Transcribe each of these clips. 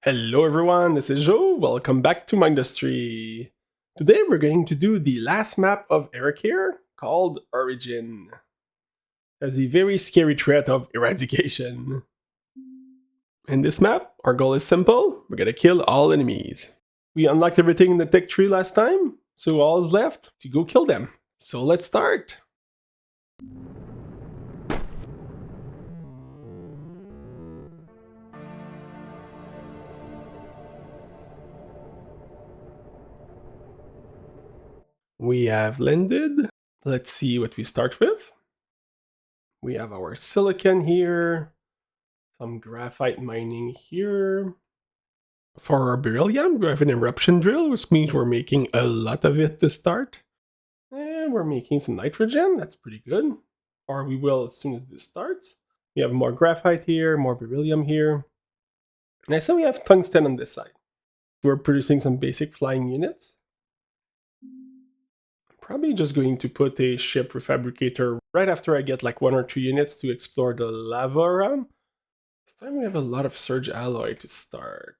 Hello everyone, this is Joe. Welcome back to Mindustry. Today we're going to do the last map of Erekir called Origin. As a very scary threat of eradication. In this map, our goal is simple. We're gonna kill all enemies. We unlocked everything in the tech tree last time, so all is left to go kill them. So let's start. We have landed. Let's see what we start with. We have our silicon here, some graphite mining here. For our beryllium, we have an eruption drill, which means we're making a lot of it to start. And we're making some nitrogen, that's pretty good. Or we will as soon as this starts. We have more graphite here, more beryllium here. And I saw we have tungsten on this side. We're producing some basic flying units. Probably just going to put a ship refabricator right after I get like 1 or 2 units to explore the lava around. This time we have a lot of surge alloy to start.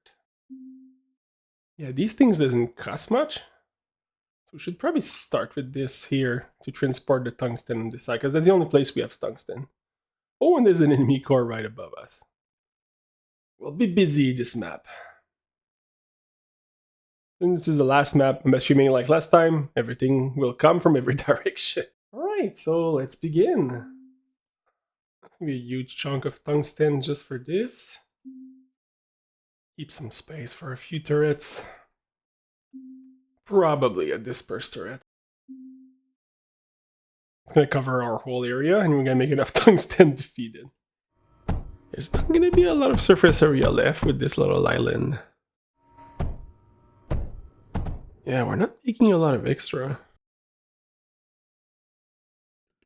Yeah, these things doesn't cost much. So we should probably start with this here to transport the tungsten on this side, because that's the only place we have tungsten. Oh, and there's an enemy core right above us. We'll be busy this map. And this is the last map. I'm assuming like last time, everything will come from every direction. Alright, so let's begin. That's gonna be a huge chunk of tungsten just for this. Keep some space for a few turrets. Probably a dispersed turret. It's gonna cover our whole area and we're gonna make enough tungsten to feed it. There's not gonna be a lot of surface area left with this little island. Yeah, we're not making a lot of extra.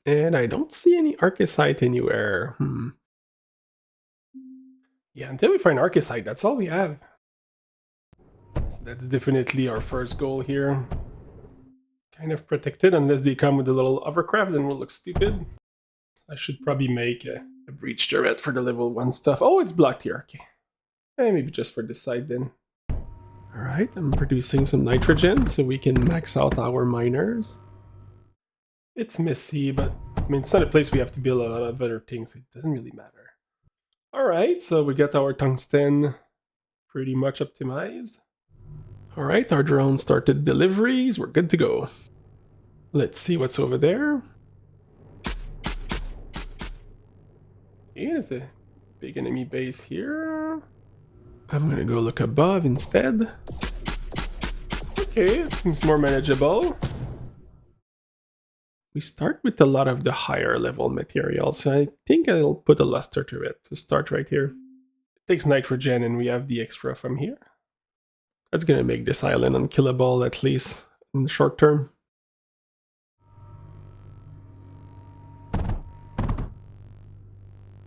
And I don't see any archesite anywhere. Yeah, until we find archesite, that's all we have. So that's definitely our first goal here. Kind of protected, unless they come with a little hovercraft, then we'll look stupid. I should probably make a breach turret for the level 1 stuff. Oh, it's blocked here, okay. Maybe just for this side then. Alright, I'm producing some nitrogen so we can max out our miners. It's messy, but I mean, it's not a place we have to build a lot of other things. It doesn't really matter. Alright, so we got our tungsten pretty much optimized. Alright, our drone started deliveries. We're good to go. Let's see what's over there. Okay, there's a big enemy base here. I'm gonna go look above instead. Okay, it seems more manageable. We start with a lot of the higher level materials, so I think I'll put a luster turret to start right here. It takes nitrogen and we have the extra from here. That's gonna make this island unkillable, at least in the short term.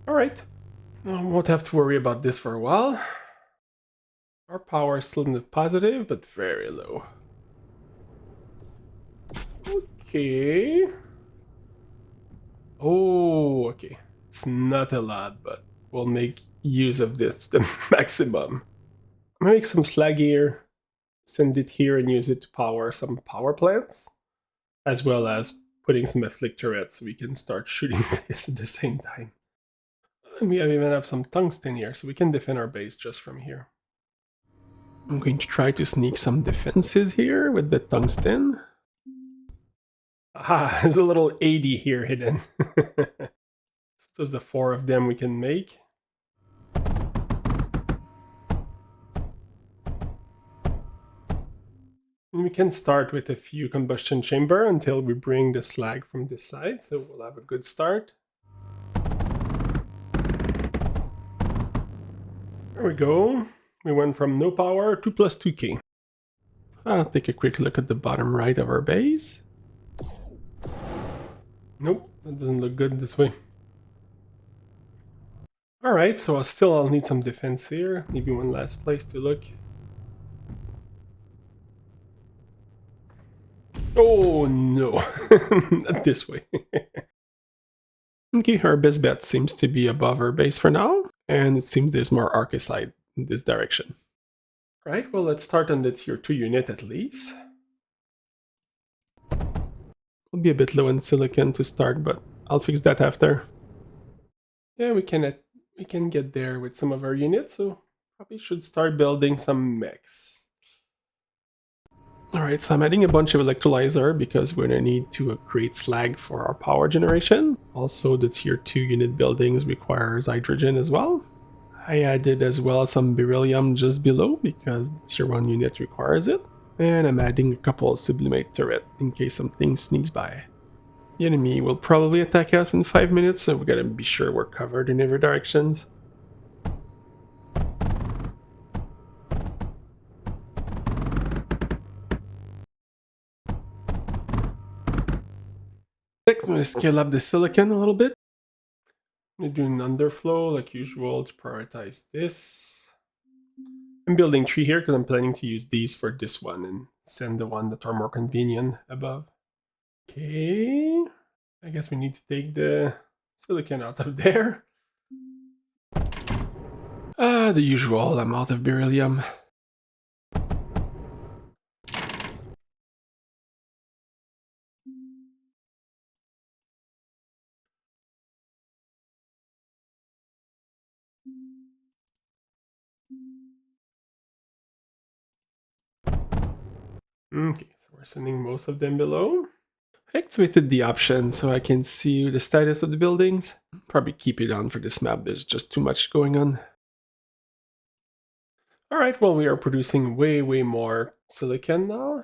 Alright, won't have to worry about this for a while. Our power is still in the positive, but very low. Okay. Oh, okay. It's not a lot, but we'll make use of this to the maximum. I'm gonna make some slag here, send it here and use it to power some power plants, as well as putting some afflict turrets so we can start shooting this at the same time. And we even have some tungsten here, so we can defend our base just from here. I'm going to try to sneak some defenses here with the tungsten. Aha, there's a little 80 here hidden. So those are the 4 of them we can make. And we can start with a few combustion chamber until we bring the slag from this side, so we'll have a good start. There we go. We went from no power to plus 2k. I'll take a quick look at the bottom right of our base. Nope, that doesn't look good this way. Alright, so I'll need some defense here. Maybe one last place to look. Oh no, not this way. Okay, our best bet seems to be above our base for now, and it seems there's more archesite in this direction. Right, well, let's start on the tier 2 unit at least. We'll be a bit low in silicon to start, but I'll fix that after. Yeah, we can get there with some of our units, so probably should start building some mechs. Alright, so I'm adding a bunch of electrolyzer because we're going to need to create slag for our power generation. Also, the tier 2 unit buildings requires hydrogen as well. I added as well some beryllium just below because the tier 1 unit requires it. And I'm adding a couple of sublimate turret in case something sneaks by. The enemy will probably attack us in 5 minutes, so we gotta be sure we're covered in every directions. Next, I'm gonna scale up the silicon a little bit. I'm gonna do an underflow like usual to prioritize this. I'm building 3 here because I'm planning to use these for this one and send the one that are more convenient above. Okay, I guess we need to take the silicon out of there. The usual, I'm out of beryllium. Okay, so we're sending most of them below. I activated the option so I can see the status of the buildings. Probably keep it on for this map, there's just too much going on. Alright, well we are producing way more silicon now.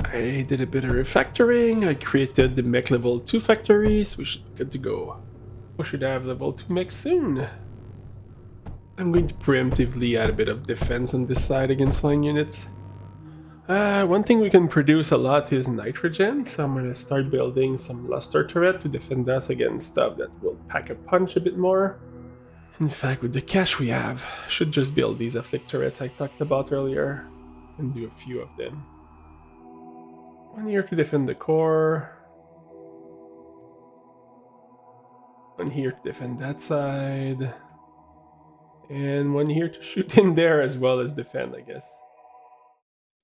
I did a bit of refactoring, I created the mech level 2 factory, so we should be good to go. We should have level 2 mech soon. I'm going to preemptively add a bit of defense on this side against flying units. One thing we can produce a lot is nitrogen, so I'm going to start building some luster turret to defend us against stuff that will pack a punch a bit more. In fact, with the cash we have, I should just build these afflict turrets I talked about earlier, and do a few of them. One here to defend the core. One here to defend that side. And one here to shoot in there as well as defend, I guess.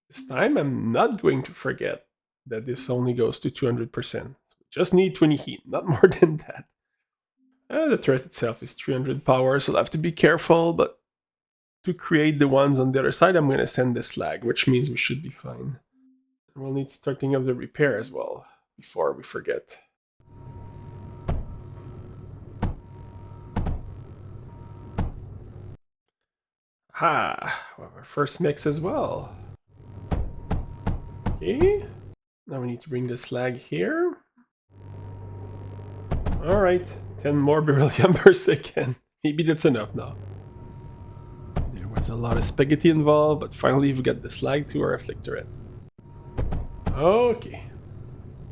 This time I'm not going to forget that this only goes to 200%. So we just need 20 heat, not more than that. The turret itself is 300 power, so I'll have to be careful, but to create the ones on the other side, I'm going to send the slag, which means we should be fine. And we'll need starting of the repair as well, before we forget. Ha! Well, our first mix as well. Okay. Now we need to bring the slag here. Alright, 10 more beryllium per second. Maybe that's enough now. There was a lot of spaghetti involved, but finally we've got the slag to our afflict turret. Okay.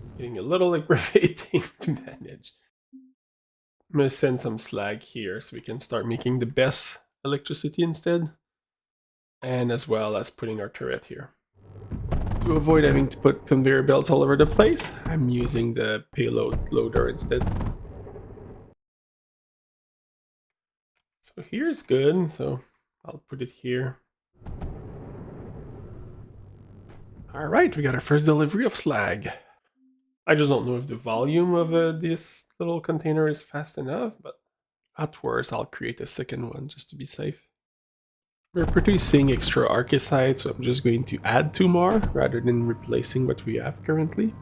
It's getting a little aggravating to manage. I'm gonna send some slag here so we can start making the best electricity instead. And as well as putting our turret here. To avoid having to put conveyor belts all over the place, I'm using the payload loader instead. So here's good, so I'll put it here. Alright, we got our first delivery of slag. I just don't know if the volume of this little container is fast enough, but at worst I'll create a second one just to be safe. We're producing extra archesites, so I'm just going to add 2 more rather than replacing what we have currently.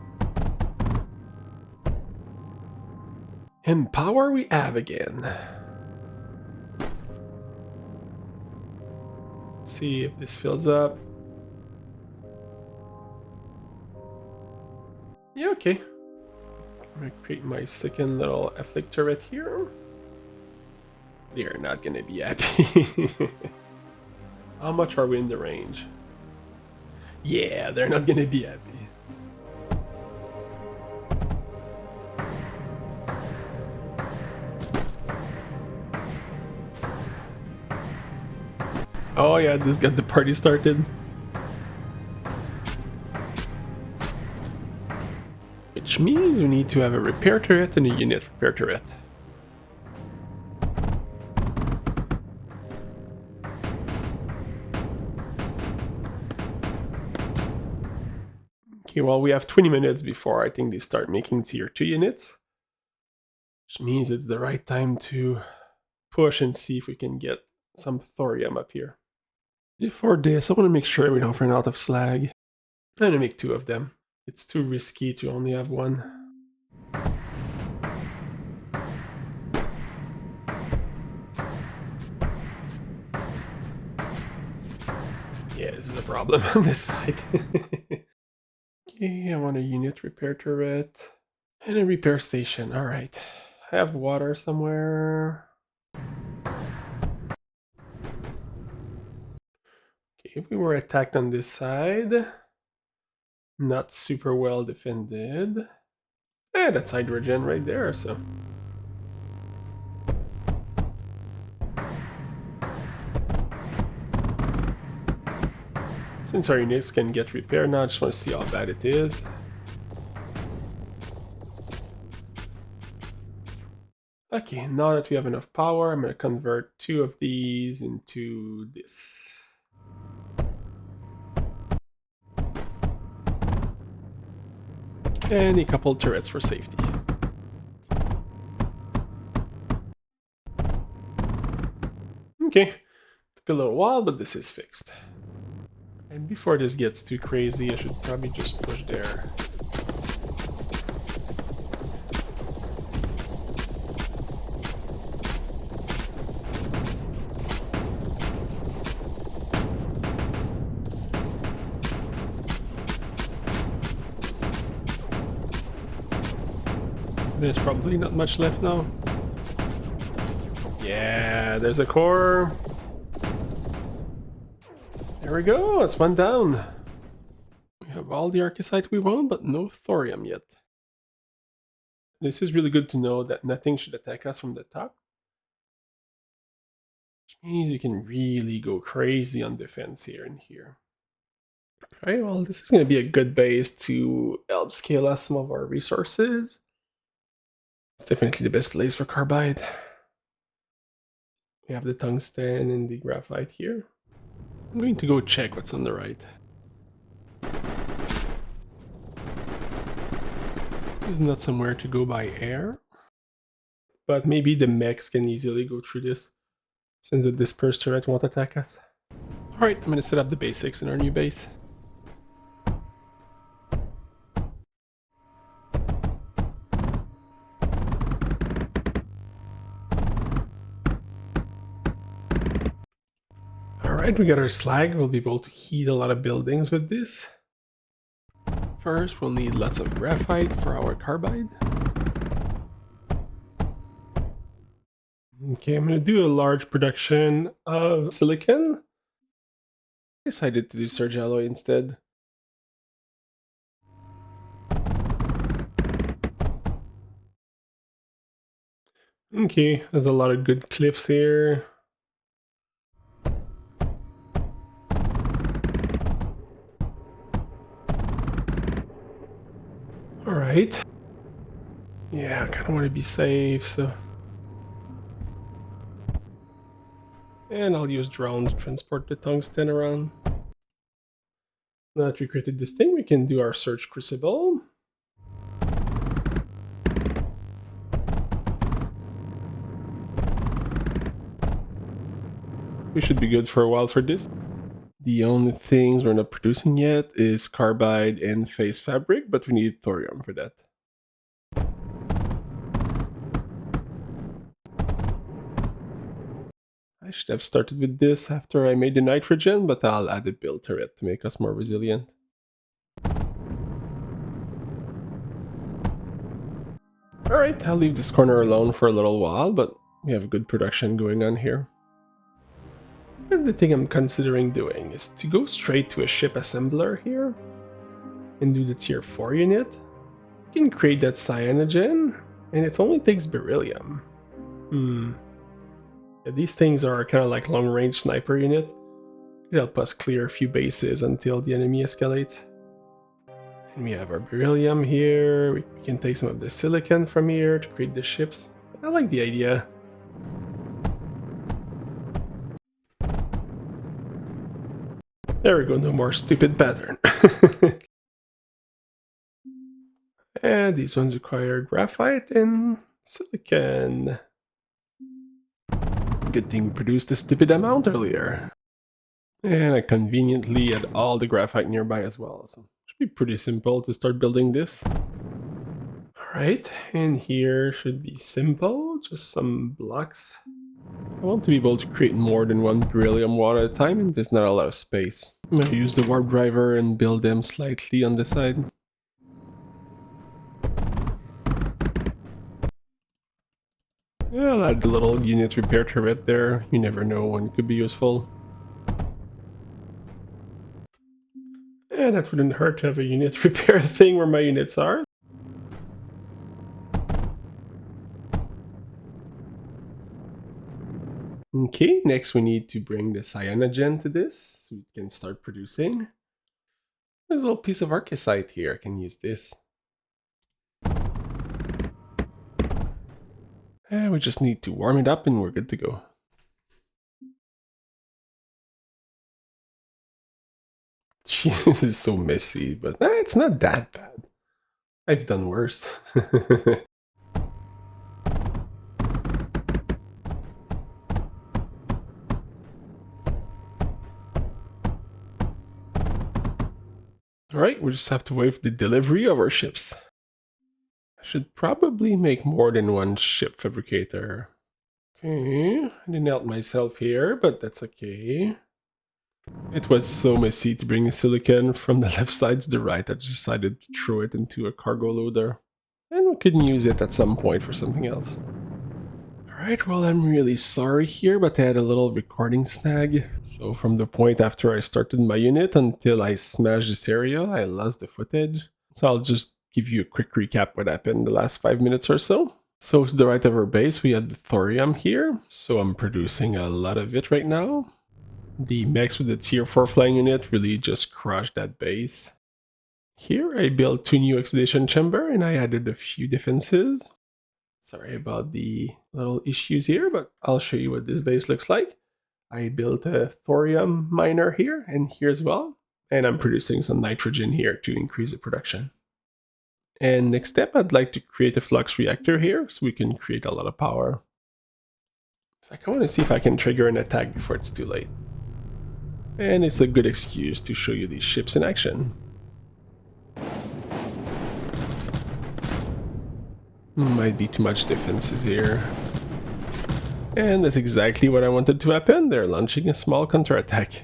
And power we have again. Let's see if this fills up. Yeah, okay. I'm gonna create my second little afflict turret here. They're not gonna be happy. How much are we in the range? Yeah, they're not gonna be happy. Oh yeah, this got the party started. Which means we need to have a repair turret and a unit repair turret. Okay, well, we have 20 minutes before I think they start making tier 2 units. Which means it's the right time to push and see if we can get some thorium up here. Before this, I want to make sure we don't run out of slag. I'm going to make 2 of them. It's too risky to only have 1. Yeah, this is a problem on this side. Okay, I want a unit repair turret. And a repair station, alright. I have water somewhere. Okay, if we were attacked on this side, not super well defended. That's hydrogen right there, so. Since our units can get repaired now, I just want to see how bad it is. Okay, now that we have enough power, I'm going to convert 2 of these into this. And a couple turrets for safety. Okay, took a little while, but this is fixed. And before this gets too crazy, I should probably just push there. There's probably not much left now. Yeah, there's a core. There we go, it's one down. We have all the archesite we want, but no thorium yet. This is really good to know that nothing should attack us from the top. Which means we can really go crazy on defense here and here. Alright, well, this is going to be a good base to help scale us some of our resources. It's definitely the best place for carbide. We have the tungsten and the graphite here. I'm going to go check what's on the right. Isn't that somewhere to go by air? But maybe the mechs can easily go through this, since the dispersed turret won't attack us. Alright, I'm gonna set up the basics in our new base. Alright, we got our slag. We'll be able to heat a lot of buildings with this. First, we'll need lots of graphite for our carbide. Okay, I'm going to do a large production of silicon. I decided to do surge alloy instead. Okay, there's a lot of good cliffs here. Alright. Yeah, I kind of want to be safe, so... And I'll use drone to transport the tungsten around. Now that we created this thing, we can do our search crucible. We should be good for a while for this. The only things we're not producing yet is carbide and phase fabric, but we need thorium for that. I should have started with this after I made the nitrogen, but I'll add a build turret to make us more resilient. Alright, I'll leave this corner alone for a little while, but we have a good production going on here. And the thing I'm considering doing is to go straight to a ship assembler here and do the tier 4 unit. You can create that cyanogen, and it only takes beryllium. Yeah, these things are kind of like long-range sniper unit. It help us clear a few bases until the enemy escalates. And we have our beryllium here. We can take some of the silicon from here to create the ships. I like the idea. There we go, no more stupid pattern. And these ones require graphite and silicon. Good thing we produced a stupid amount earlier. And I conveniently had all the graphite nearby as well, so it should be pretty simple to start building this. Alright, and here should be simple, just some blocks. I want to be able to create more than one beryllium wall at a time, and there's not a lot of space. I'm going to use the warp driver and build them slightly on the side. Yeah, I'll add the little unit repair turret there, you never know when it could be useful. And that wouldn't hurt to have a unit repair thing where my units are. Okay, next we need to bring the cyanogen to this, so we can start producing. There's a little piece of archesite here, I can use this. And we just need to warm it up and we're good to go. Jeez, this is so messy, but it's not that bad. I've done worse. Alright, we just have to wait for the delivery of our ships. I should probably make more than one ship fabricator. Okay, I didn't help myself here, but that's okay. It was so messy to bring the silicon from the left side to the right, I just decided to throw it into a cargo loader. And we couldn't use it at some point for something else. Alright, well I'm really sorry here, but I had a little recording snag. So from the point after I started my unit until I smashed this area, I lost the footage. So I'll just give you a quick recap what happened in the last 5 minutes or so. So to the right of our base we have the thorium here, so I'm producing a lot of it right now. The mechs with the tier 4 flying unit really just crushed that base. Here I built 2 new oxidation chamber and I added a few defenses. Sorry about the little issues here, but I'll show you what this base looks like. I built a thorium miner here and here as well, and I'm producing some nitrogen here to increase the production. And next step, I'd like to create a flux reactor here so we can create a lot of power. In fact, I want to see if I can trigger an attack before it's too late. And it's a good excuse to show you these ships in action. Might be too much defenses here. And that's exactly what I wanted to happen. They're launching a small counterattack.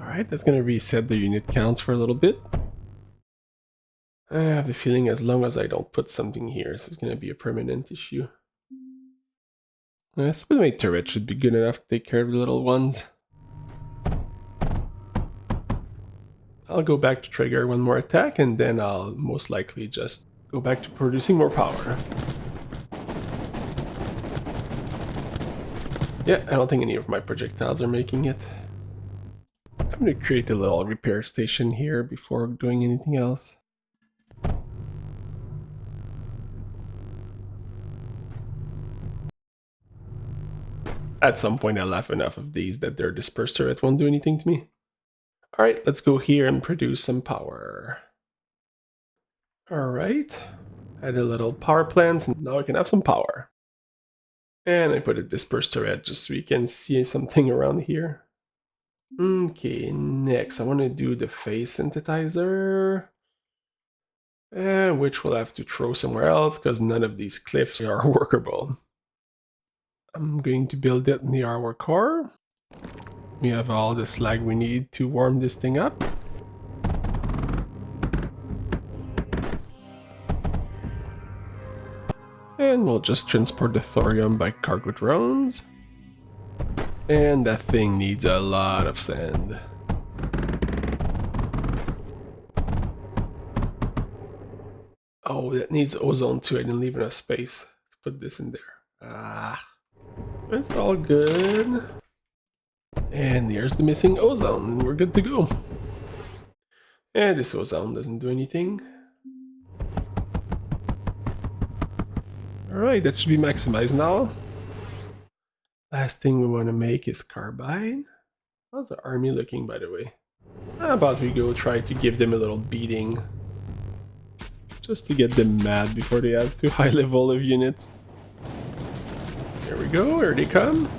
Alright, that's gonna reset the unit counts for a little bit. I have a feeling as long as I don't put something here, this is gonna be a permanent issue. I suppose my turret should be good enough to take care of the little ones. I'll go back to trigger one more attack and then I'll most likely just go back to producing more power. Yeah, I don't think any of my projectiles are making it. I'm going to create a little repair station here before doing anything else. At some point I'll have enough of these that their dispersed turret won't do anything to me. Alright, let's go here and produce some power. Alright, add a little power plant and now I can have some power. And I put a dispersed turret just so you can see something around here. Okay, next I want to do the phase synthesizer. Which we'll have to throw somewhere else because none of these cliffs are workable. I'm going to build it near our core. We have all the slag we need to warm this thing up. And we'll just transport the thorium by cargo drones. And that thing needs a lot of sand. Oh, that needs ozone too. I didn't leave enough space to put this in there. It's all good. And there's the missing ozone, and we're good to go. And this ozone doesn't do anything. Alright, that should be maximized now. last thing we want to make is carbide. How's the army looking, by the way? How about we go try to give them a little beating, just to get them mad before they have too high level of units. There we go, here they come.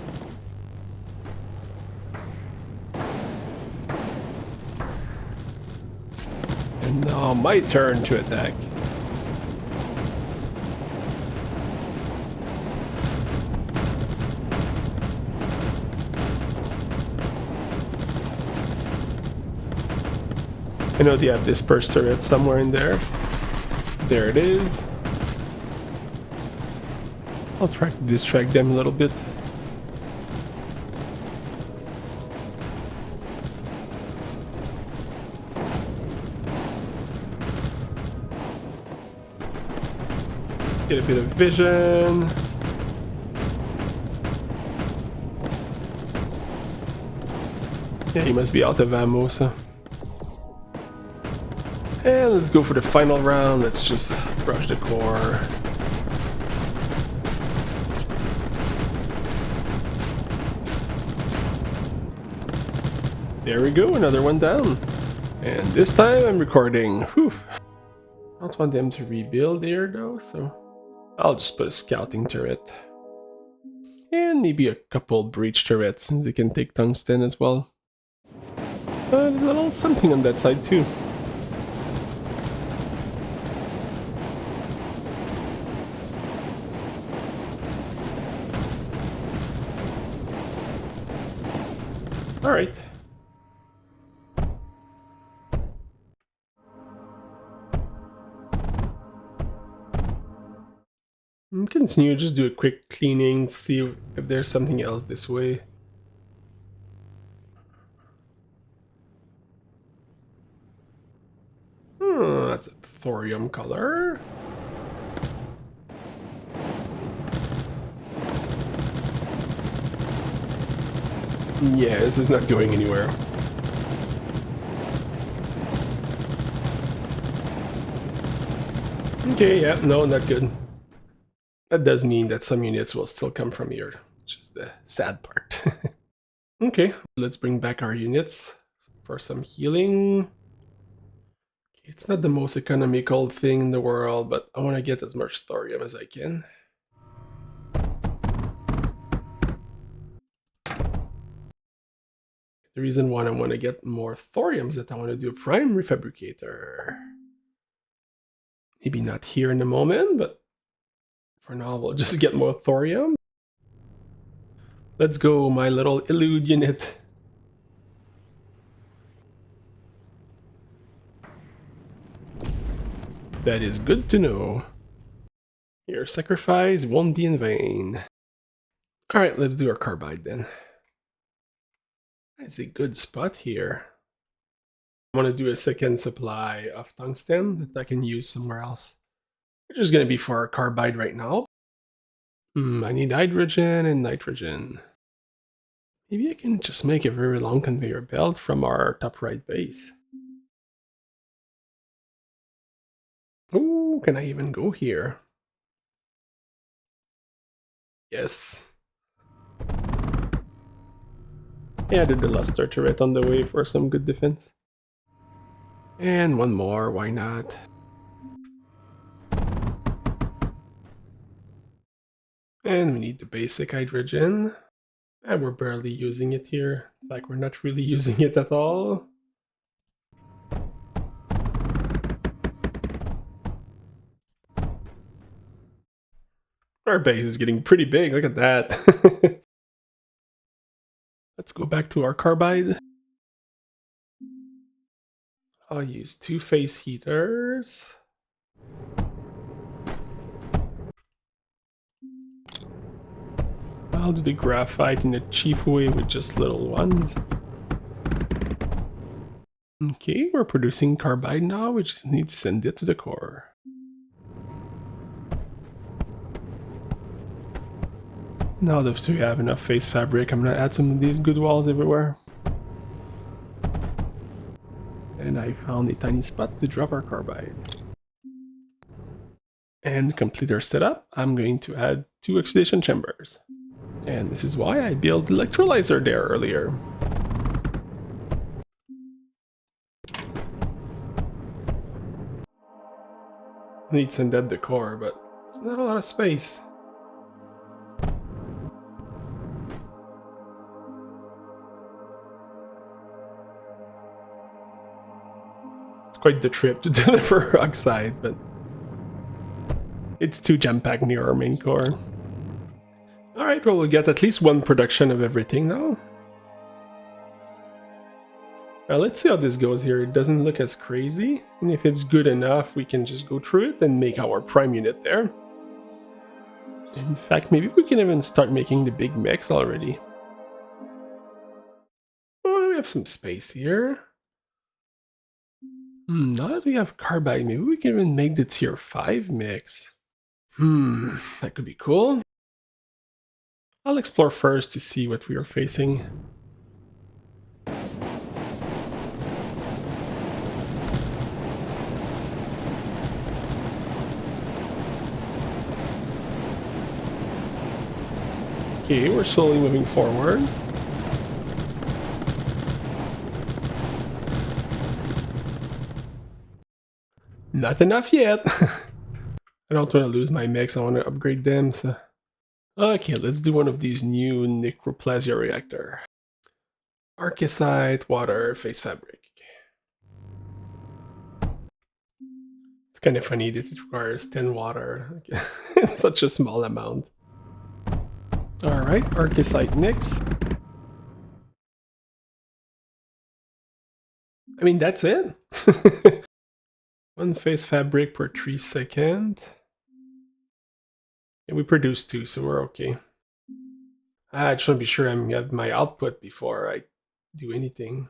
And now my turn to attack. I know they have dispersed turret somewhere in there. There it is. I'll try to distract them a little bit. Let's get a bit of vision. Yeah, he must be out of ammo, so. And let's go for the final round. Let's just brush the core. There we go, another one down. And this time I'm recording. Whew. I don't want them to rebuild there though, so I'll just put a scouting turret. And maybe a couple breach turrets, since they can take tungsten as well. A little something on that side too. Alright. Continue, just do a quick cleaning, see if there's something else this way. That's a thorium color. Yeah, this is not going anywhere. Okay, yeah, no, not good. That does mean that some units will still come from here, which is the sad part. Okay, let's bring back our units for some healing. It's not the most economical thing in the world, but I want to get as much thorium as I can. The reason why I want to get more thorium is that I want to do a prime refabricator. Maybe not here in the moment, but for now we'll just get more thorium. Let's go, my little elude unit. That is good to know. Your sacrifice won't be in vain. Alright, let's do our carbide then. That's a good spot here. I want to do a second supply of tungsten that I can use somewhere else. Which is going to be for our carbide right now. I need hydrogen and nitrogen. Maybe I can just make a very long conveyor belt from our top right base. Oh, can I even go here? Yes. Yeah, I did the luster turret on the way for some good defense. And one more, why not? And we need the basic hydrogen. And we're barely using it here. Like, we're not really using it at all. Our base is getting pretty big, look at that. Let's go back to our carbide. I'll use 2 phase heaters. I'll do the graphite in a cheap way with just little ones. Okay, we're producing carbide now, we just need to send it to the core. Now that we have enough phase fabric, I'm gonna add some of these good walls everywhere. And I found a tiny spot to drop our carbide. And complete our setup, I'm going to add 2 oxidation chambers. And this is why I built the electrolyzer there earlier. Need some that decor, but there's not a lot of space. It's quite the trip to deliver oxide, but it's too jam-packed near our main core. Alright, well, we'll get at least one production of everything now. Well, let's see how this goes here. It doesn't look as crazy, and if it's good enough, we can just go through it and make our prime unit there. In fact, maybe we can even start making the big mechs already. Oh, we have some space here. Now that we have carbide, maybe we can even make the tier 5 mechs. That could be cool. I'll explore first to see what we are facing. Okay, we're slowly moving forward. Not enough yet. I don't want to lose my mechs, I want to upgrade them, so... Okay, let's do one of these new Neoplasia reactor. Archesite, water, phase fabric. It's kind of funny that it requires 10 water. It's such a small amount. Alright, Archesite mix. I mean, that's it. One phase fabric per 3 seconds. And we produce 2, so we're okay. I just want to be sure I have my output before I do anything.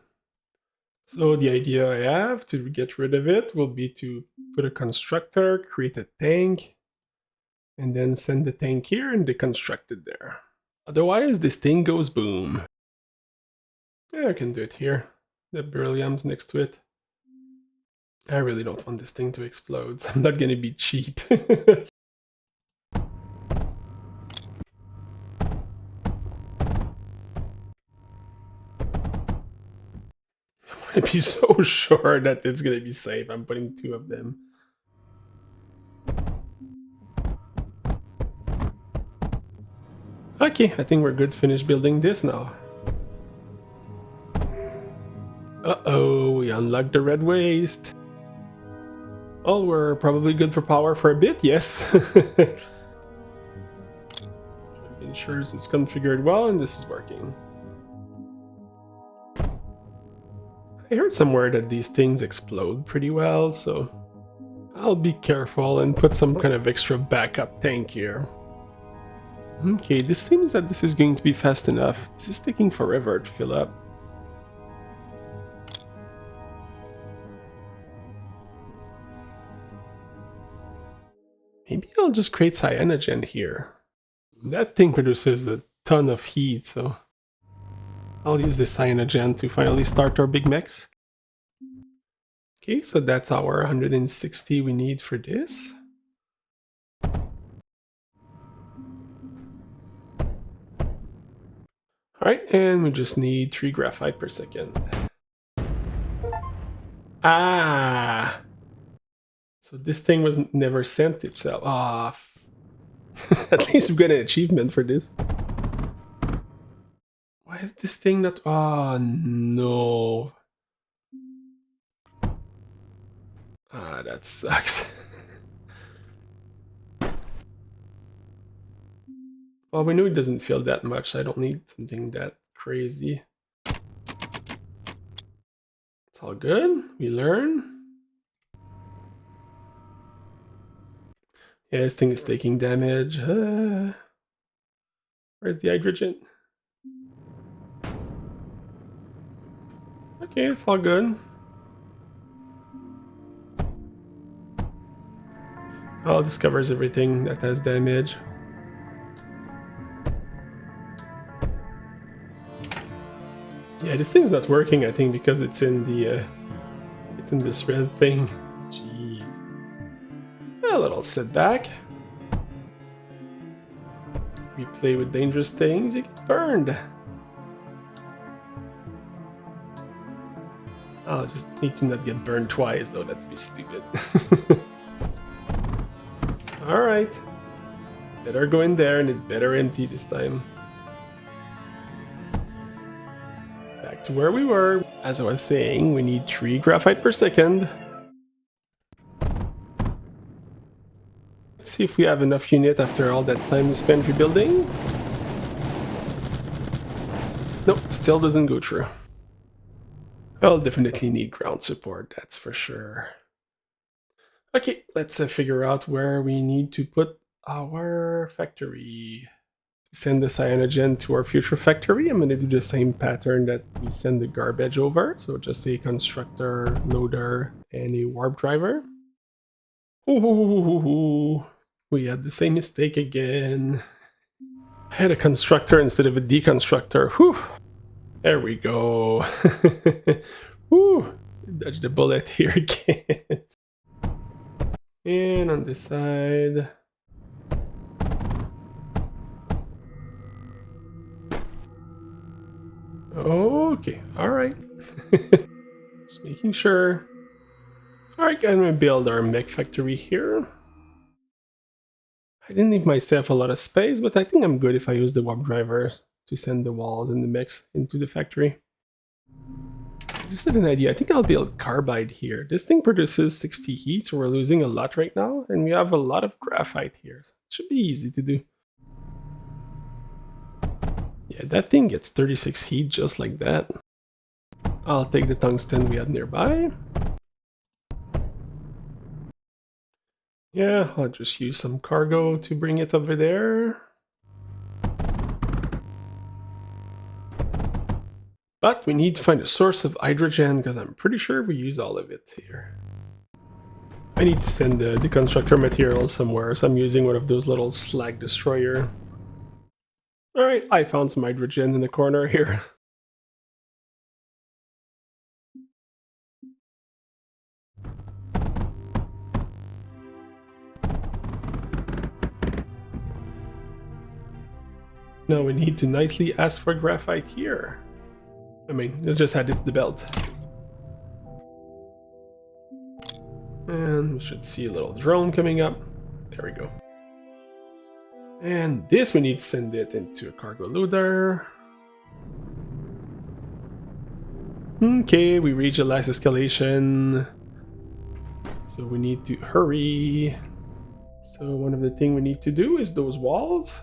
So the idea I have to get rid of it will be to put a constructor, create a tank, and then send the tank here and deconstruct it there. Otherwise, this thing goes boom. Yeah, I can do it here. The beryllium's next to it. I really don't want this thing to explode, so I'm not gonna be cheap. I want to be so sure that it's gonna be safe. I'm putting 2 of them. Okay, I think we're good to finish building this now. Uh-oh, we unlocked the red waste. Oh, we're probably good for power for a bit, yes. Ensures it's configured well and this is working. I heard somewhere that these things explode pretty well, so I'll be careful and put some kind of extra backup tank here. Okay, this seems that this is going to be fast enough. This is taking forever to fill up. Maybe I'll just create cyanogen here. That thing produces a ton of heat, so I'll use this cyanogen to finally start our big mechs. Okay, so that's our 160 we need for this. Alright, and we just need 3 graphite per second. Ah! So this thing was never sent itself. Ah, at least we got an achievement for this. Why is this thing not... Oh, no. Ah, that sucks. Well, we know it doesn't feel that much, so I don't need something that crazy. It's all good. We learn. Yeah, this thing is taking damage. Where's the hydrogen? Okay, it's all good. Oh, this covers everything that has damage. Yeah, this thing's not working, I think, because it's in this red thing. Jeez. A little setback. You play with dangerous things, you get burned. I'll just need to not get burned twice, though. That'd be stupid. Alright. Better go in there, and it better empty this time. Back to where we were. As I was saying, we need 3 graphite per second. Let's see if we have enough unit after all that time we spent rebuilding. Nope, still doesn't go through. I'll definitely need ground support, that's for sure. Okay, let's figure out where we need to put our factory. To send the cyanogen to our future factory, I'm going to do the same pattern that we send the garbage over. So just a constructor, loader, and a warp driver. Ooh, we had the same mistake again. I had a constructor instead of a deconstructor. Whew. There we go. Whew. Dodge the bullet here again. And on this side. Okay, alright. Just making sure. Alright, I'm gonna build our mech factory here. I didn't leave myself a lot of space, but I think I'm good if I use the warp driver to send the walls and the mechs into the factory. I just had an idea. I think I'll build carbide here. This thing produces 60 heat, so we're losing a lot right now, and we have a lot of graphite here. So it should be easy to do. Yeah, that thing gets 36 heat just like that. I'll take the tungsten we have nearby. Yeah, I'll just use some cargo to bring it over there. But we need to find a source of hydrogen, because I'm pretty sure we use all of it here. I need to send the constructor materials somewhere, so I'm using one of those little slag destroyer. Alright, I found some hydrogen in the corner here. Now we need to nicely ask for graphite here. I mean, I just added the belt. And we should see a little drone coming up. There we go. And this we need to send it into a cargo loader. Okay, we reach the last escalation. So we need to hurry. So one of the things we need to do is those walls.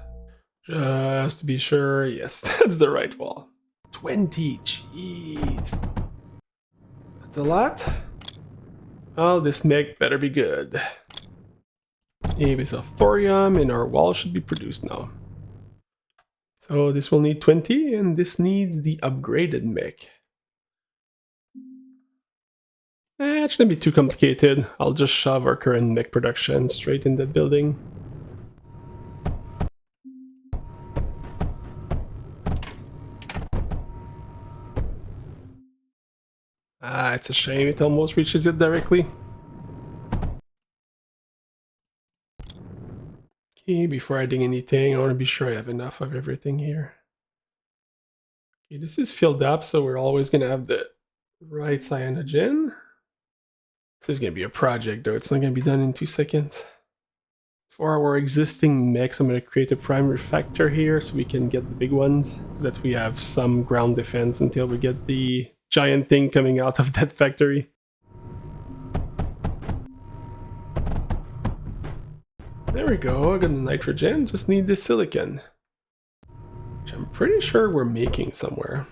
Just to be sure, yes, that's the right wall. 20, jeez. That's a lot. Oh, this mech better be good. A bit of thorium and our wall should be produced now. So this will need 20 and this needs the upgraded mech. It shouldn't be too complicated. I'll just shove our current mech production straight in that building. Ah, it's a shame it almost reaches it directly. Okay, before adding anything, I want to be sure I have enough of everything here. Okay, this is filled up, so we're always going to have the right cyanogen. This is going to be a project, though. It's not going to be done in 2 seconds. For our existing mechs, I'm going to create a primary factor here so we can get the big ones, so that we have some ground defense until we get the giant thing coming out of that factory. There we go, I got the nitrogen, just need the silicon. Which I'm pretty sure we're making somewhere.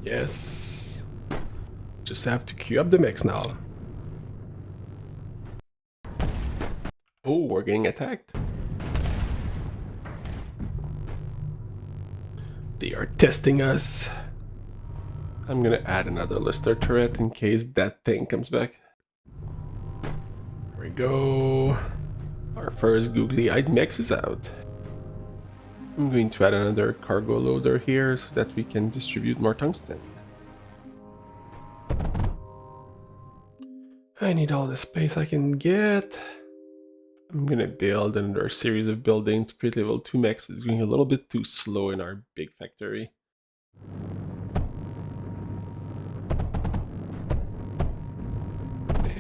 Yes. Just have to queue up the mechs now. Oh, we're getting attacked. They are testing us. I'm gonna add another Lister turret in case that thing comes back. There we go. Our first googly-eyed mechs is out. I'm going to add another cargo loader here so that we can distribute more tungsten. I need all the space I can get. I'm gonna build another series of buildings to create level 2 mechs. It's going a little bit too slow in our big factory.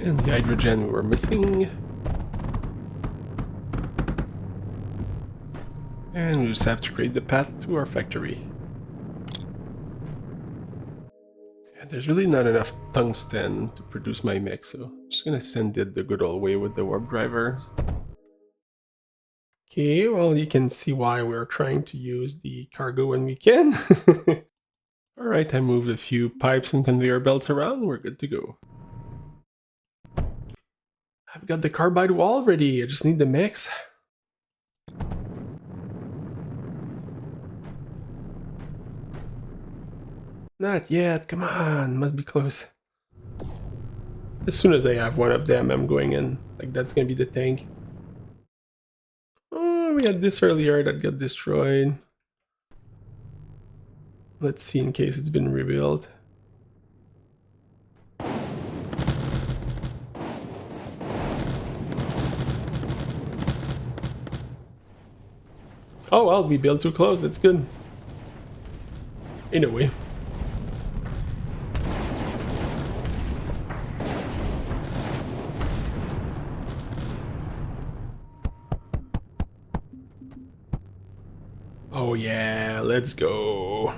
And the hydrogen we were missing. And we just have to create the path to our factory. And there's really not enough tungsten to produce my mech, so I'm just gonna send it the good old way with the warp drivers. Okay, well, you can see why we're trying to use the cargo when we can. Alright, I moved a few pipes and conveyor belts around, we're good to go. I've got the carbide wall ready, I just need the mechs. Not yet, come on, must be close. As soon as I have one of them, I'm going in. Like, that's gonna be the tank. Oh, we had this earlier that got destroyed. Let's see in case it's been rebuilt. Oh well, we built too close, that's good. In a way. Oh yeah, let's go.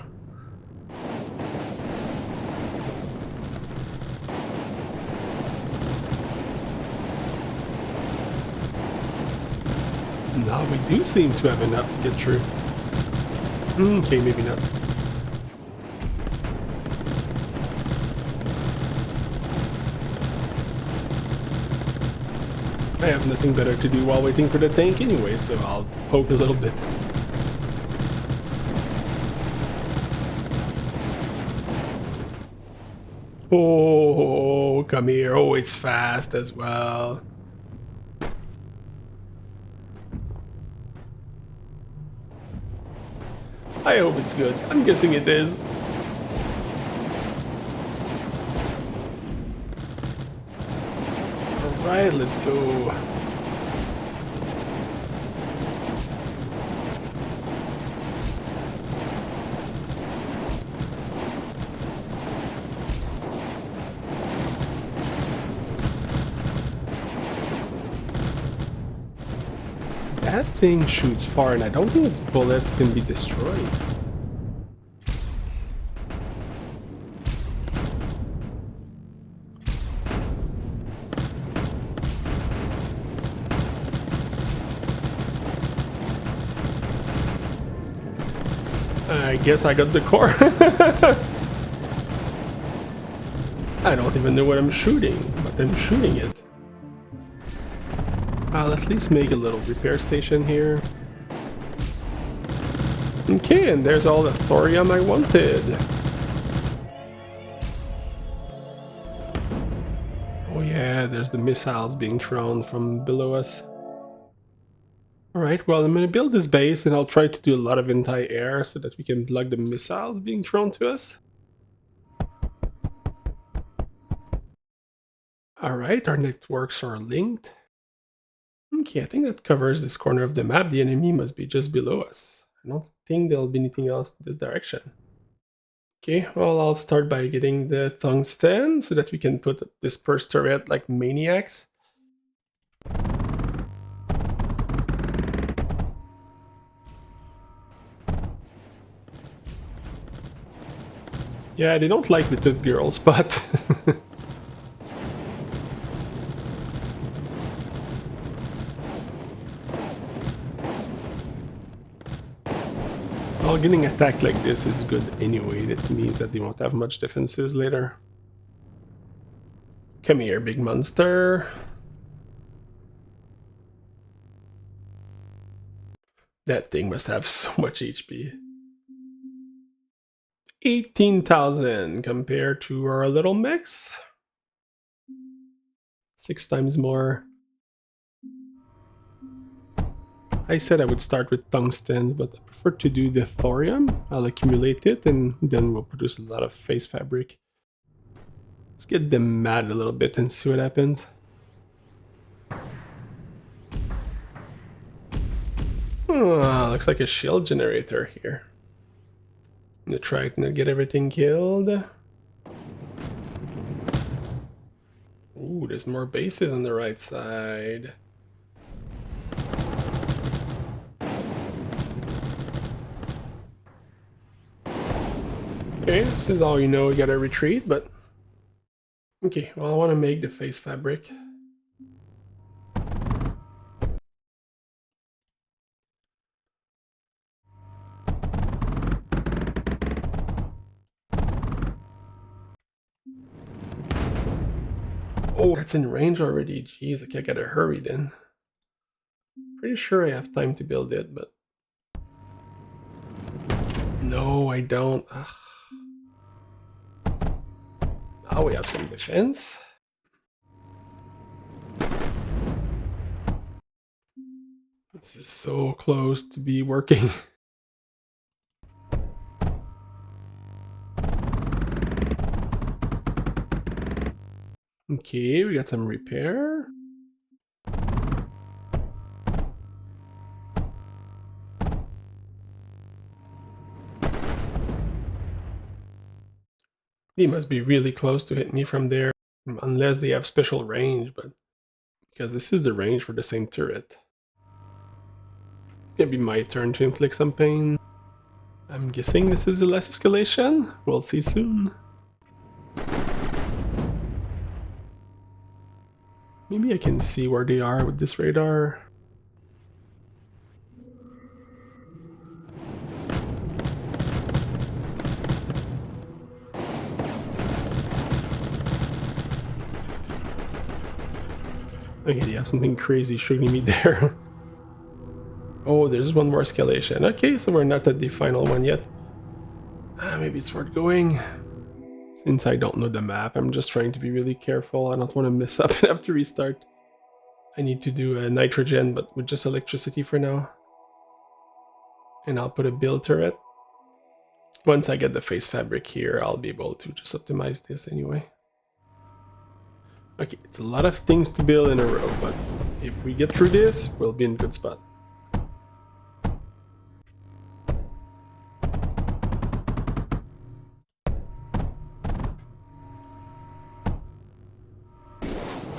Now we do seem to have enough to get through. Okay, maybe not. I have nothing better to do while waiting for the tank anyway, so I'll poke a little bit. Oh, come here. Oh, it's fast as well. I hope it's good. I'm guessing it is. Alright, let's go. That thing shoots far, and I don't think its bullets can be destroyed. I guess I got the core. I don't even know what I'm shooting, but I'm shooting it. I'll at least make a little repair station here. Okay, and there's all the thorium I wanted. Oh yeah, there's the missiles being thrown from below us. Alright, well, I'm gonna build this base and I'll try to do a lot of anti-air so that we can block the missiles being thrown to us. Alright, our networks are linked. Okay, I think that covers this corner of the map. The enemy must be just below us. I don't think there'll be anything else in this direction. Okay, well, I'll start by getting the tungsten so that we can put dispersed turret like maniacs. Yeah, they don't like the good girls, but... well, getting attacked like this is good anyway. That means that they won't have much defenses later. Come here, big monster. That thing must have so much HP. 18,000 compared to our little mechs. 6 times more. I said I would start with tungstens, but I prefer to do the thorium. I'll accumulate it and then we'll produce a lot of face fabric. Let's get them mad a little bit and see what happens. Looks like a shield generator here. I'm gonna try to get everything killed. Ooh, there's more bases on the right side. Okay, this is all you know, we gotta retreat, but... Okay, well I want to make the face fabric. Oh, that's in range already. Jeez, okay, I gotta hurry then. Pretty sure I have time to build it, but... No, I don't. Ugh. Now we have some defense. This is so close to be working. Okay, we got some repair. They must be really close to hit me from there, unless they have special range, but because this is the range for the same turret. It's gonna be my turn to inflict some pain. I'm guessing this is the last escalation. We'll see soon. Maybe I can see where they are with this radar. Okay, they have something crazy shooting me there. Oh, there's one more escalation. Okay, so we're not at the final one yet. Maybe it's worth going. Since I don't know the map, I'm just trying to be really careful. I don't want to mess up and have to restart. I need to do a nitrogen, but with just electricity for now. And I'll put a build turret. Once I get the face fabric here, I'll be able to just optimize this anyway. Okay, it's a lot of things to build in a row, but if we get through this, we'll be in a good spot.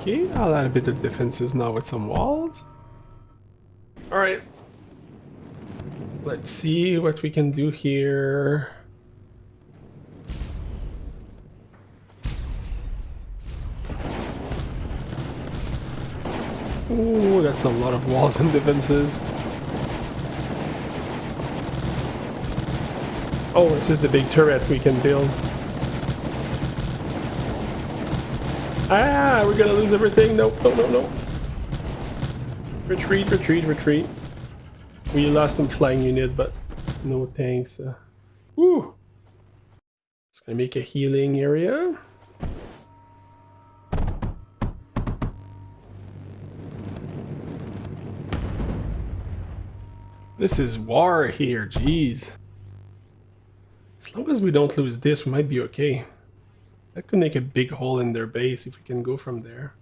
Okay, I'll add a bit of defenses now with some walls. Alright. Let's see what we can do here. Ooh, that's a lot of walls and defenses. Oh, this is the big turret we can build. Ah, we're gonna lose everything. Nope, no, no, no. Retreat, retreat, retreat. We lost some flying unit, but no thanks. Woo! Just gonna make a healing area. This is war here, jeez. As long as we don't lose this, we might be okay. That could make a big hole in their base if we can go from there.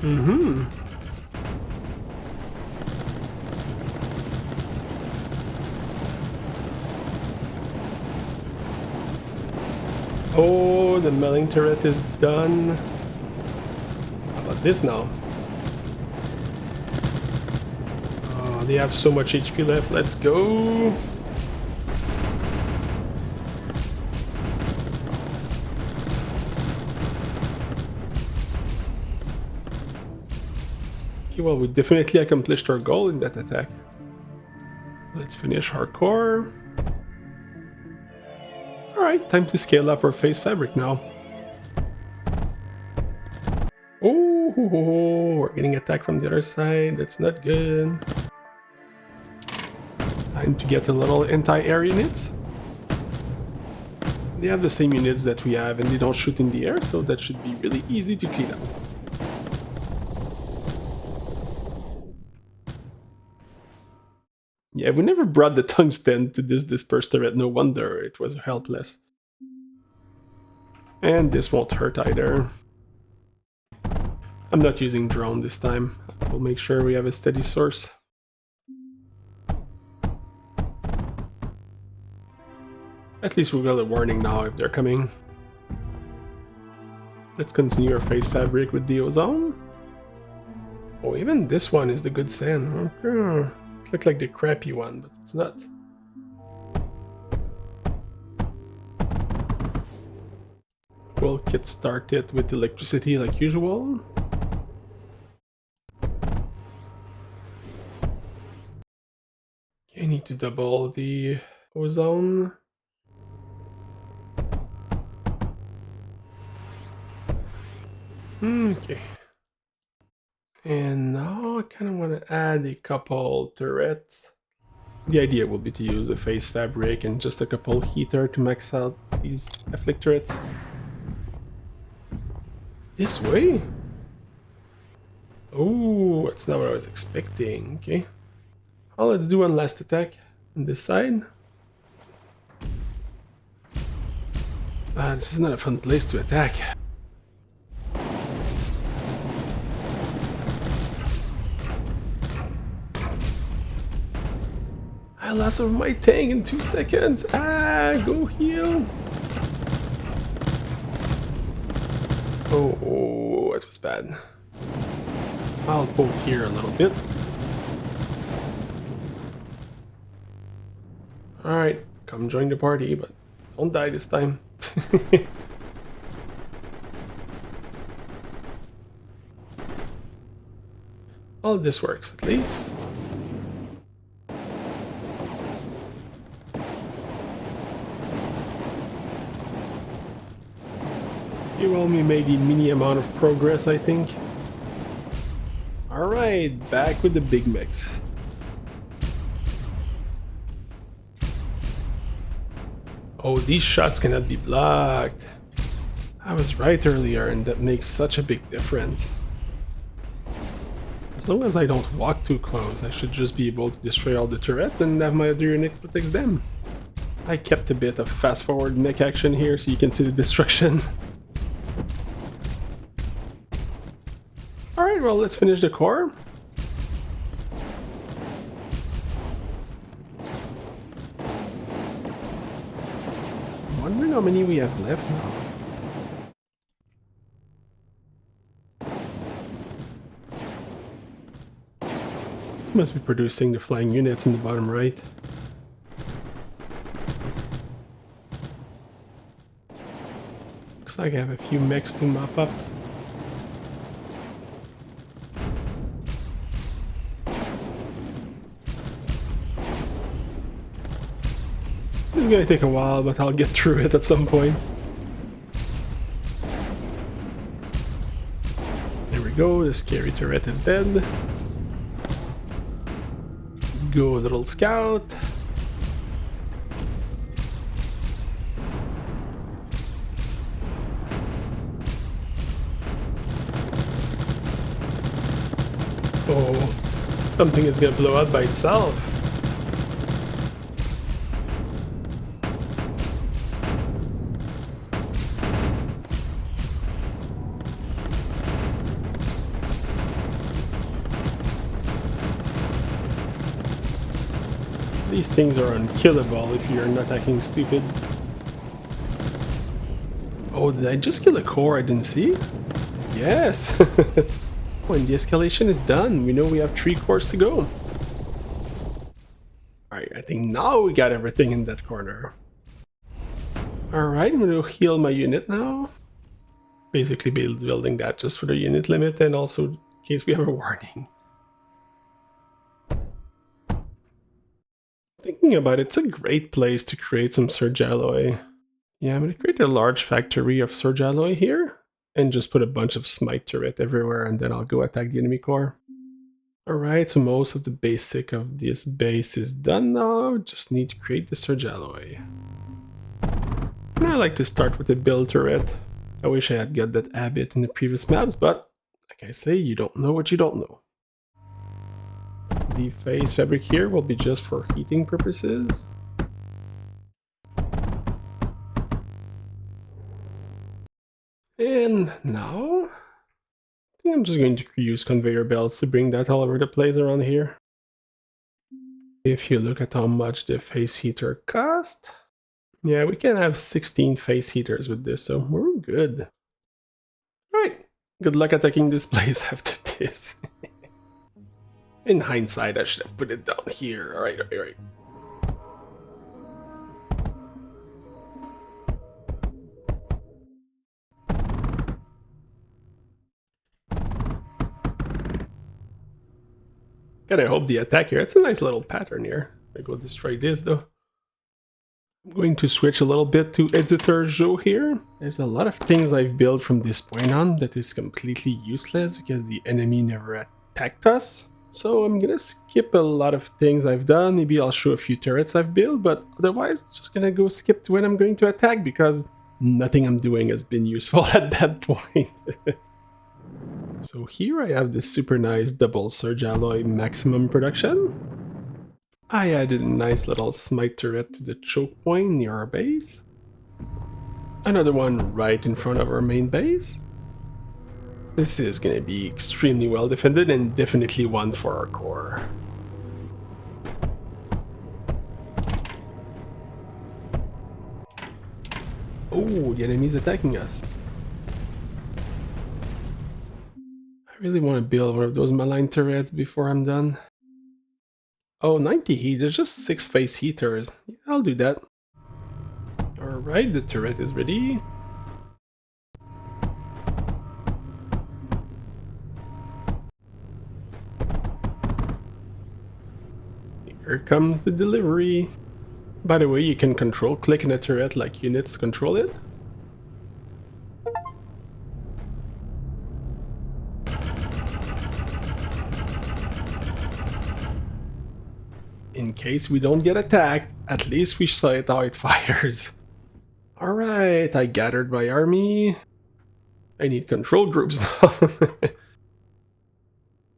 Mm-hmm. Oh, the milling turret is done. How about this now? Oh, they have so much HP left. Let's go. Okay, well, we definitely accomplished our goal in that attack. Let's finish our core. Alright, time to scale up our face fabric now. Oh, we're getting attacked from the other side. That's not good. Time to get a little anti-air units. They have the same units that we have and they don't shoot in the air, so that should be really easy to clean up. Yeah, we never brought the tungsten to this dispersed turret. No wonder it was helpless. And this won't hurt either. I'm not using drone this time. We'll make sure we have a steady source. At least we've got a warning now if they're coming. Let's continue our phase fabric with the ozone. Oh, even this one is the good sand. Okay. It looked like the crappy one, but it's not. We'll get started with electricity like usual. I need to double the ozone. Okay. And now I kind of want to add a couple turrets. The idea will be to use a phase fabric and just a couple heater to max out these afflict turrets. This way? Oh, that's not what I was expecting. Okay. Well, let's do one last attack on this side. This is not a fun place to attack. I lost over my tank in 2 seconds. Go heal. Oh, that was bad. I'll poke here a little bit. Alright, come join the party, but don't die this time. Well, this works at least. You only made a mini amount of progress, I think. Alright, back with the big mechs. Oh, these shots cannot be blocked. I was right earlier, and that makes such a big difference. As long as I don't walk too close, I should just be able to destroy all the turrets and have my other unit protect them. I kept a bit of fast forward mech action here so you can see the destruction. Alright, well, let's finish the core. I'm wondering how many we have left now. Must be producing the flying units in the bottom right. Looks like I have a few mechs to mop up. It's gonna take a while, but I'll get through it at some point. There we go, the scary turret is dead. Go, little scout. Oh, something is gonna blow up by itself. These things are unkillable if you're not acting stupid. Oh, did I just kill a core I didn't see? Yes! When the escalation is done, we know we have 3 cores to go. Alright, I think now we got everything in that corner. Alright, I'm gonna heal my unit now. Basically building that just for the unit limit and also in case we have a warning. Thinking about it, it's a great place to create some surge alloy. Yeah, I'm gonna create a large factory of surge alloy here and just put a bunch of smite turret everywhere, and then I'll go attack the enemy core. Alright, so most of the basic of this base is done now. Just need to create the surge alloy. And I like to start with a build turret. I wish I had got that habit in the previous maps, but like I say, you don't know what you don't know. The phase fabric here will be just for heating purposes. And now, I think I'm just going to use conveyor belts to bring that all over the place around here. If you look at how much the face heater cost, yeah, we can have 16 face heaters with this, so we're good. Alright, good luck attacking this place after this. In hindsight, I should have put it down here. Alright. Gotta hope the attack here. It's a nice little pattern here. I go destroy this though. I'm going to switch a little bit to Editor Joe here. There's a lot of things I've built from this point on that is completely useless because the enemy never attacked us. So I'm gonna skip a lot of things I've done. Maybe I'll show a few turrets I've built, but otherwise just gonna go skip to when I'm going to attack because nothing I'm doing has been useful at that point. So here I have this super nice double surge alloy maximum production. I added a nice little smite turret to the choke point near our base. Another one right in front of our main base. This is going to be extremely well defended and definitely one for our core. Oh, the enemy's attacking us. I really want to build one of those malign turrets before I'm done. Oh, 90 heat, there's just 6 face heaters. Yeah, I'll do that. Alright, the turret is ready. Here comes the delivery. By the way, you can control click in a turret like units to control it. In case we don't get attacked, at least we saw it how it fires. Alright, I gathered my army. I need control groups now.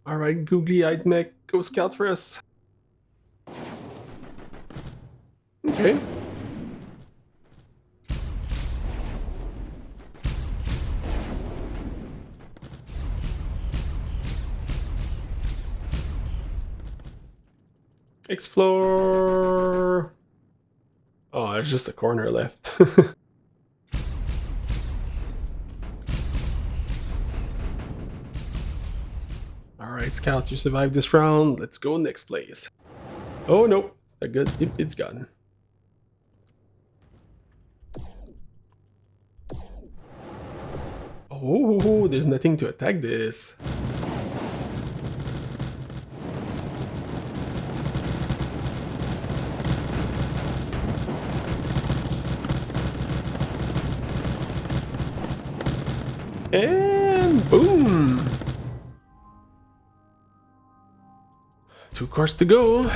Alright, googly-eyed mech, go scout for us. Okay. Explore. Oh, there's just a corner left. Alright, Scout, you survived this round. Let's go next place. Oh, no. It's not good. It's gone. Oh, there's nothing to attack this. And boom! 2 cores to go.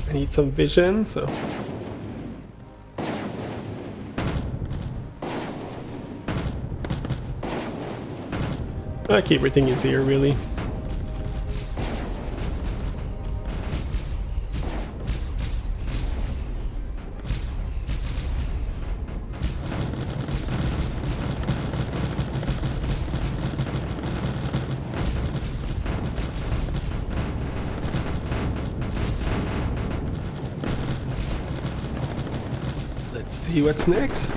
I need some vision, so... Okay, everything is here, really. Let's see what's next.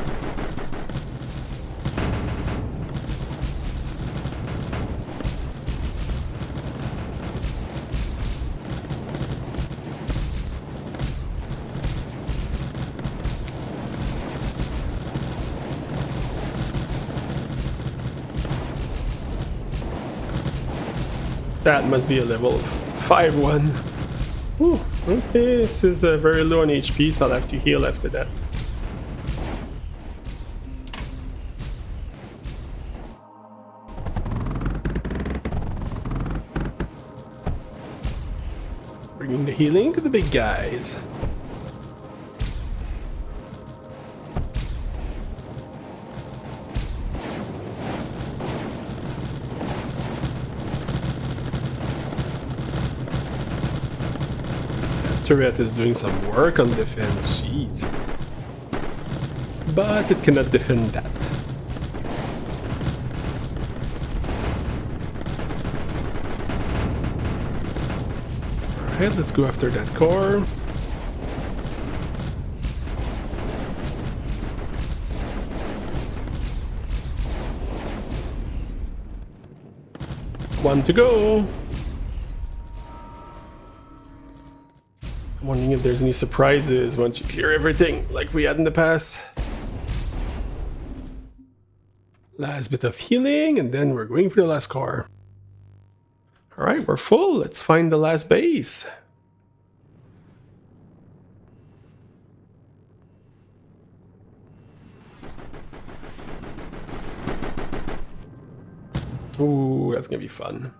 That must be a level 5-1. Ooh, okay, this is very low on HP, so I'll have to heal after that. Bringing the healing to the big guys. turret is doing some work on defense, jeez. But it cannot defend that. Alright, let's go after that core. One to go. I'm wondering if there's any surprises once you clear everything like we had in the past. Last bit of healing, and then we're going for the last core. Alright, we're full. Let's find the last base. Ooh, that's gonna be fun.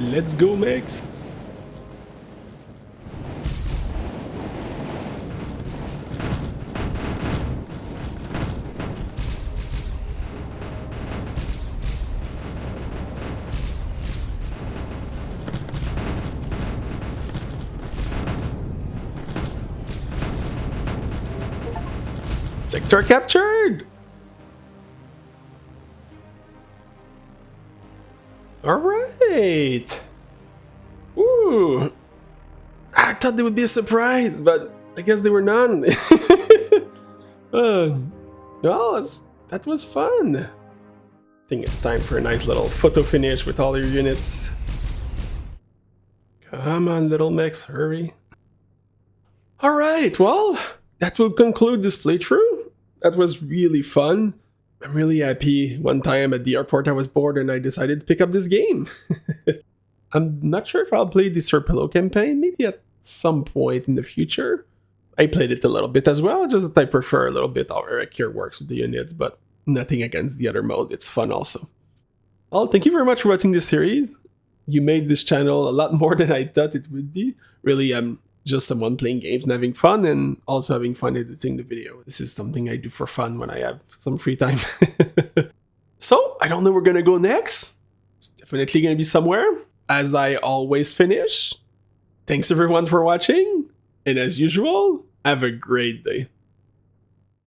Let's go, mechs. Sector captured! Alright! Ooh! I thought there would be a surprise, but I guess there were none. Well, that was fun. I think it's time for a nice little photo finish with all your units. Come on, little mechs, hurry. Alright, well, that will conclude this playthrough. That was really fun. I'm really happy. One time at the airport I was bored and I decided to pick up this game. I'm not sure if I'll play the Serpillo campaign, maybe at some point in the future. I played it a little bit as well, just that I prefer a little bit how Erekir works with the units, but nothing against the other mode, it's fun also. Well, thank you very much for watching this series. You made this channel a lot more than I thought it would be. Really, I'm just someone playing games and having fun, and also having fun editing the video. This is something I do for fun when I have some free time. So, I don't know where we're gonna go next. It's definitely gonna be somewhere. As I always finish, thanks everyone for watching, and as usual, have a great day.